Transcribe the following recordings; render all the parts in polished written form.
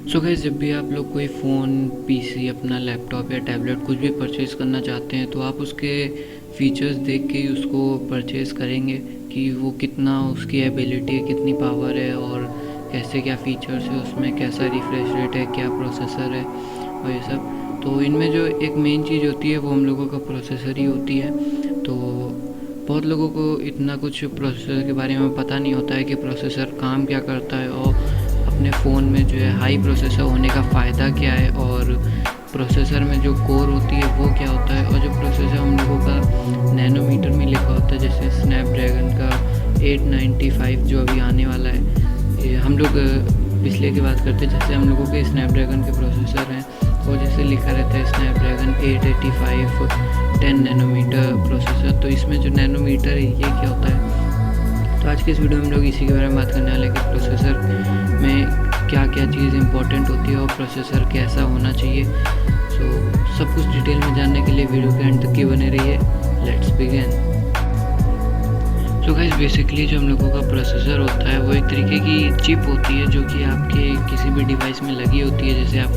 So guys, जब भी आप लोग कोई फ़ोन, पीसी, अपना लैपटॉप या टैबलेट कुछ भी परचेज़ करना चाहते हैं तो आप उसके फ़ीचर्स देख के ही उसको परचेज़ करेंगे कि वो कितना, उसकी एबिलिटी है, कितनी पावर है और कैसे क्या फ़ीचर्स है उसमें, कैसा रिफ्रेश रेट है, क्या प्रोसेसर है और ये सब। तो इनमें जो एक मेन चीज़ होती है वो हम लोगों का प्रोसेसर ही होती है। तो बहुत लोगों को इतना कुछ प्रोसेसर के बारे में पता नहीं होता है कि प्रोसेसर काम क्या करता है और अपने फ़ोन में जो है हाई प्रोसेसर होने का फ़ायदा क्या है और प्रोसेसर में जो कोर होती है वो क्या होता है और जो प्रोसेसर हम लोगों का नैनोमीटर में लिखा होता है, जैसे स्नैपड्रैगन का 895 जो अभी आने वाला है। ये हम लोग पिछले की बात करते हैं, जैसे हम लोगों के स्नैपड्रैगन के प्रोसेसर हैं वो जैसे लिखा रहता है स्नैपड्रैगन 885 10 नैनोमीटर प्रोसेसर। तो इसमें जो नैनोमीटर है ये क्या होता है, तो आज के इस वीडियो में हम लोग इसी के बारे में बात करने वाले हैं कि प्रोसेसर में क्या क्या चीज़ इंपॉर्टेंट होती है और प्रोसेसर कैसा होना चाहिए। सो सब कुछ डिटेल में जानने के लिए वीडियो के एंड तक की बने रहिए। Let's begin. So guys, basically जो हम लोगों का प्रोसेसर होता है वो एक तरीके की चिप होती है जो कि आपके किसी भी डिवाइस में लगी होती है। जैसे आप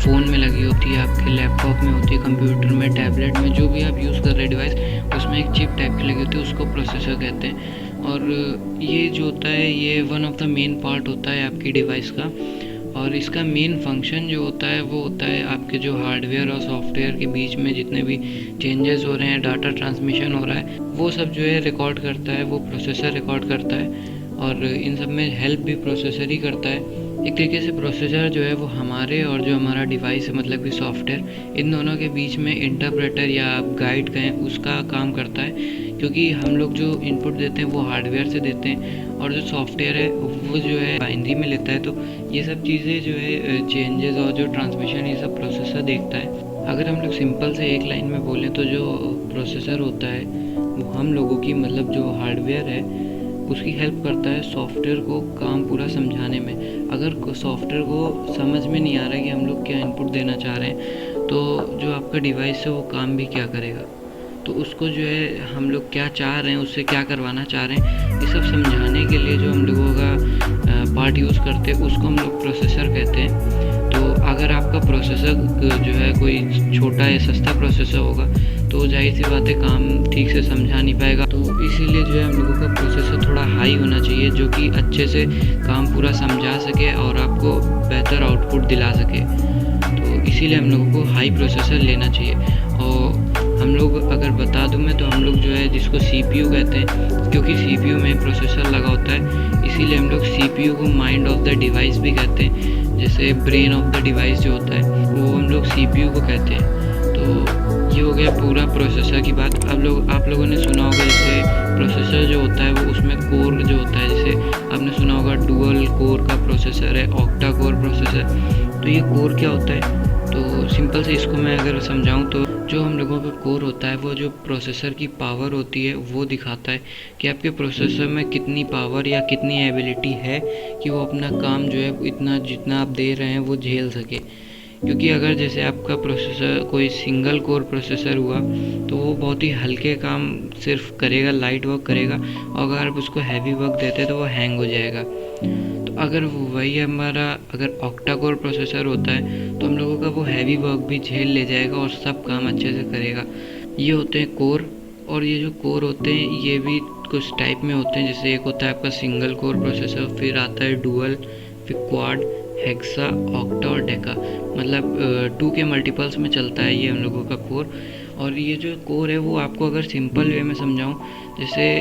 फ़ोन में लगी होती है, आपके लैपटॉप में होती है, कंप्यूटर में, टैबलेट में, जो भी आप यूज़ कर रहे हैं डिवाइस, उसमें एक चिप टाइप की लगी होती है, उसको प्रोसेसर कहते हैं। और ये जो होता है ये one of the main part होता है आपकी डिवाइस का। और इसका मेन फंक्शन जो होता है वो होता है आपके जो हार्डवेयर और सॉफ्टवेयर के बीच में जितने भी चेंजेस हो रहे हैं, डाटा ट्रांसमिशन हो रहा है, वो सब जो है रिकॉर्ड करता है, वो प्रोसेसर रिकॉर्ड करता है। और इन सब में हेल्प भी प्रोसेसर ही करता है। एक तरीके से प्रोसेसर जो है वो हमारे और जो हमारा डिवाइस है, मतलब कि सॉफ्टवेयर, इन दोनों के बीच में इंटरप्रेटर या आप गाइड कहें उसका काम करता है। क्योंकि हम लोग जो इनपुट देते हैं वो हार्डवेयर से देते हैं और जो सॉफ्टवेयर है वो जो है बाइनरी में लेता है। तो ये सब चीज़ें जो है चेंजेस और जो ट्रांसमिशन, ये सब प्रोसेसर देखता है। अगर हम लोग सिंपल से एक लाइन में बोलें तो जो प्रोसेसर होता है वो हम लोगों की, मतलब जो हार्डवेयर है उसकी हेल्प करता है सॉफ्टवेयर को काम पूरा समझाने में। अगर सॉफ्टवेयर को समझ में नहीं आ रहा है कि हम लोग क्या इनपुट देना चाह रहे हैं तो जो आपका डिवाइस है वो काम भी क्या करेगा। तो उसको जो है हम लोग क्या चाह रहे हैं, उससे क्या करवाना चाह रहे हैं, ये सब समझाने के लिए जो हम लोगों का पार्ट यूज़ करते हैं उसको हम लोग प्रोसेसर कहते हैं। तो अगर आपका प्रोसेसर जो है कोई छोटा या सस्ता प्रोसेसर होगा तो जाहिर सी बात है काम ठीक से समझा नहीं पाएगा। तो इसीलिए जो है हम लोगों का प्रोसेसर थोड़ा हाई होना चाहिए जो कि अच्छे से काम पूरा समझा सके और आपको बेहतर आउटपुट दिला सके। तो इसीलिए हम लोगों को हाई प्रोसेसर लेना चाहिए। और हम लोग अगर बता दूं मैं तो हम लोग जो है जिसको CPU कहते हैं, क्योंकि CPU में प्रोसेसर लगा होता है इसीलिए हम लोग CPU को माइंड ऑफ द डिवाइस भी कहते हैं। जैसे ब्रेन ऑफ द डिवाइस जो होता है वो हम लोग CPU को कहते हैं। तो ये हो गया पूरा प्रोसेसर की बात। आप लोगों ने सुना होगा जैसे प्रोसेसर जो होता है वो उसमें कोर जो होता है, जैसे आपने सुना होगा डुअल कोर का प्रोसेसर है, ऑक्टा कोर प्रोसेसर। तो ये कोर क्या होता है, तो सिंपल से इसको मैं अगर समझाऊं तो जो हम लोगों का कोर होता है वो जो प्रोसेसर की पावर होती है वो दिखाता है कि आपके प्रोसेसर में कितनी पावर या कितनी एबिलिटी है कि वो अपना काम जो है इतना जितना आप दे रहे हैं वो झेल सके। क्योंकि अगर जैसे आपका प्रोसेसर कोई सिंगल कोर प्रोसेसर हुआ तो वो बहुत ही हल्के काम सिर्फ करेगा, लाइट वर्क करेगा, और अगर आप उसको हैवी वर्क देते तो वो हैंग हो जाएगा। तो अगर वही हमारा अगर ऑक्टा कोर प्रोसेसर होता है तो हम लोगों का वो हैवी वर्क भी झेल ले जाएगा और सब काम अच्छे से करेगा। ये होते हैं कोर। और ये जो कोर होते हैं ये भी कुछ टाइप में होते हैं, जैसे एक होता है आपका सिंगल कोर प्रोसेसर, फिर आता है डुअल, फिर क्वाड, हेक्सा, ऑक्टा और डेका, मतलब 2 के मल्टीपल्स में चलता है ये हम लोगों का कोर। और ये जो कोर है वो आपको अगर सिंपल वे में समझाऊं, जैसे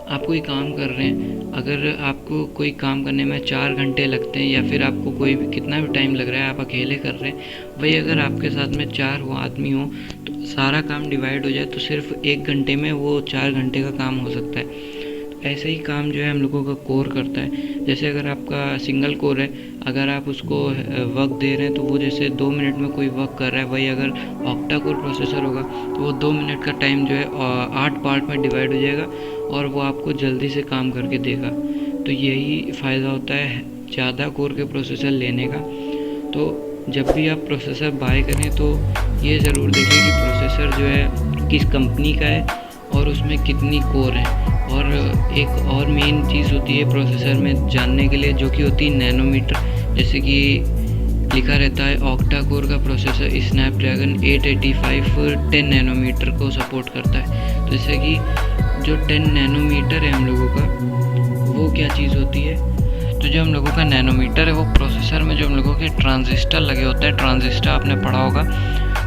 आप कोई काम कर रहे हैं, अगर आपको कोई काम करने में 4 घंटे लगते हैं या फिर आपको कोई भी कितना भी टाइम लग रहा है, आप अकेले कर रहे हैं, वही अगर आपके साथ में 4 आदमी हो तो सारा काम डिवाइड हो जाए तो सिर्फ 1 घंटे में वो 4 घंटे का काम हो सकता है। ऐसे ही काम जो है हम लोगों का कोर करता है। जैसे अगर आपका सिंगल कोर है, अगर आप उसको वर्क दे रहे हैं तो वो जैसे 2 मिनट में कोई वर्क कर रहा है, वही अगर ऑक्टा कोर प्रोसेसर होगा तो वो 2 मिनट का टाइम जो है 8 पार्ट में डिवाइड हो जाएगा और वो आपको जल्दी से काम करके देगा। तो यही फ़ायदा होता है ज़्यादा कोर के प्रोसेसर लेने का। तो जब भी आप प्रोसेसर बाय करें तो ये ज़रूर देखिए कि प्रोसेसर जो है किस कंपनी का है और उसमें कितनी कोर है। और एक और मेन चीज़ होती है प्रोसेसर में जानने के लिए जो कि होती है नैनोमीटर। जैसे कि लिखा रहता है ऑक्टा कोर का प्रोसेसर स्नैपड्रैगन 885 10 नैनोमीटर को सपोर्ट करता है। तो जैसे कि जो 10 नैनोमीटर है हम लोगों का, वो क्या चीज़ होती है? तो जो हम लोगों का नैनोमीटर है वो प्रोसेसर में जो हम लोगों के ट्रांजिस्टर लगे होते हैं, ट्रांजिस्टर आपने पढ़ा होगा,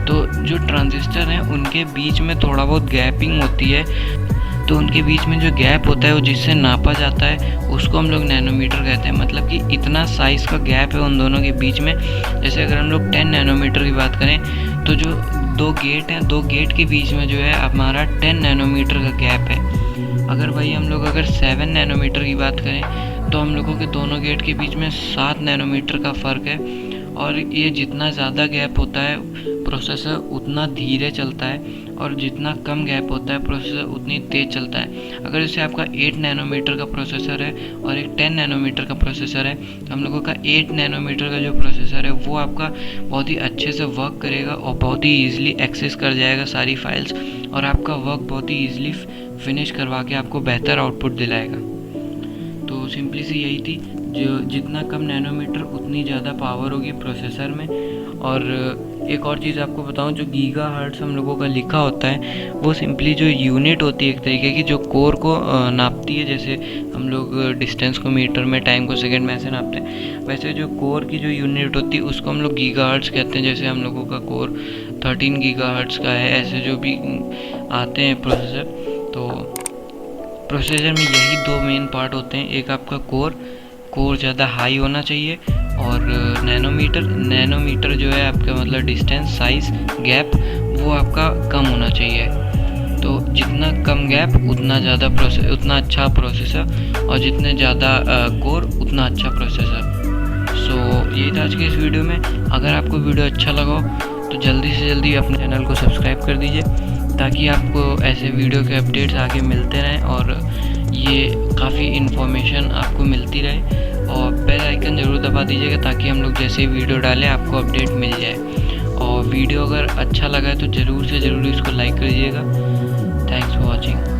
तो जो ट्रांजिस्टर हैं उनके बीच में थोड़ा बहुत गैपिंग होती है। तो उनके बीच में जो गैप होता है वो जिससे नापा जाता है उसको हम लोग नैनोमीटर कहते हैं। मतलब कि इतना साइज़ का गैप है उन दोनों के बीच में। जैसे अगर हम लोग 10 नैनोमीटर की बात करें तो जो 2 गेट हैं, 2 गेट के बीच में जो है हमारा 10 नैनोमीटर का गैप है। अगर भाई हम लोग अगर 7 नैनोमीटर की बात करें तो हम लोगों के दोनों गेट के बीच में 7 नैनोमीटर का फ़र्क है। और ये जितना ज़्यादा गैप होता है प्रोसेसर उतना धीरे चलता है, और जितना कम गैप होता है प्रोसेसर उतनी तेज़ चलता है। अगर जैसे आपका 8 नैनोमीटर का प्रोसेसर है और एक 10 नैनोमीटर का प्रोसेसर है, तो हम लोगों का 8 नैनोमीटर का जो प्रोसेसर है वो आपका बहुत ही अच्छे से वर्क करेगा और बहुत ही ईजिली एक्सेस कर जाएगा सारी फाइल्स, और आपका वर्क बहुत ही ईजिली फिनिश करवा के आपको बेहतर आउटपुट दिलाएगा। तो सिंपली सी यही थी, जो जितना कम नैनोमीटर उतनी ज़्यादा पावर होगी प्रोसेसर में। और एक और चीज़ आपको बताऊं, जो गीगाहर्ट्ज़ हम लोगों का लिखा होता है वो सिंपली जो यूनिट होती है एक तरीके की, जो कोर को नापती है। जैसे हम लोग डिस्टेंस को मीटर में, टाइम को सेकंड में ऐसे नापते हैं, वैसे जो कोर की जो यूनिट होती है उसको हम लोग गीगाहर्ट्ज़ कहते हैं। जैसे हम लोगों का कोर 13 गीगाहर्ट्ज़ का है, ऐसे जो भी आते हैं प्रोसेसर। तो प्रोसेसर में यही 2 मेन पार्ट होते हैं, एक आपका कोर ज़्यादा हाई होना चाहिए, और नैनोमीटर जो है आपका मतलब डिस्टेंस, साइज़, गैप वो आपका कम होना चाहिए। तो जितना कम गैप उतना ज़्यादा उतना अच्छा प्रोसेसर, और जितने ज़्यादा कोर उतना अच्छा प्रोसेसर। सो यही था आज के इस वीडियो में। अगर आपको वीडियो अच्छा लगा हो तो जल्दी से जल्दी अपने चैनल को सब्सक्राइब कर दीजिए, ताकि आपको ऐसे वीडियो के अपडेट्स आगे मिलते रहें और ये काफ़ी इन्फॉर्मेशन आपको मिलती रहे। और बेल आइकन ज़रूर दबा दीजिएगा ताकि हम लोग जैसे ही वीडियो डालें आपको अपडेट मिल जाए। और वीडियो अगर अच्छा लगा है तो ज़रूर से ज़रूर इसको लाइक कर दीजिएगा। Thanks for watching.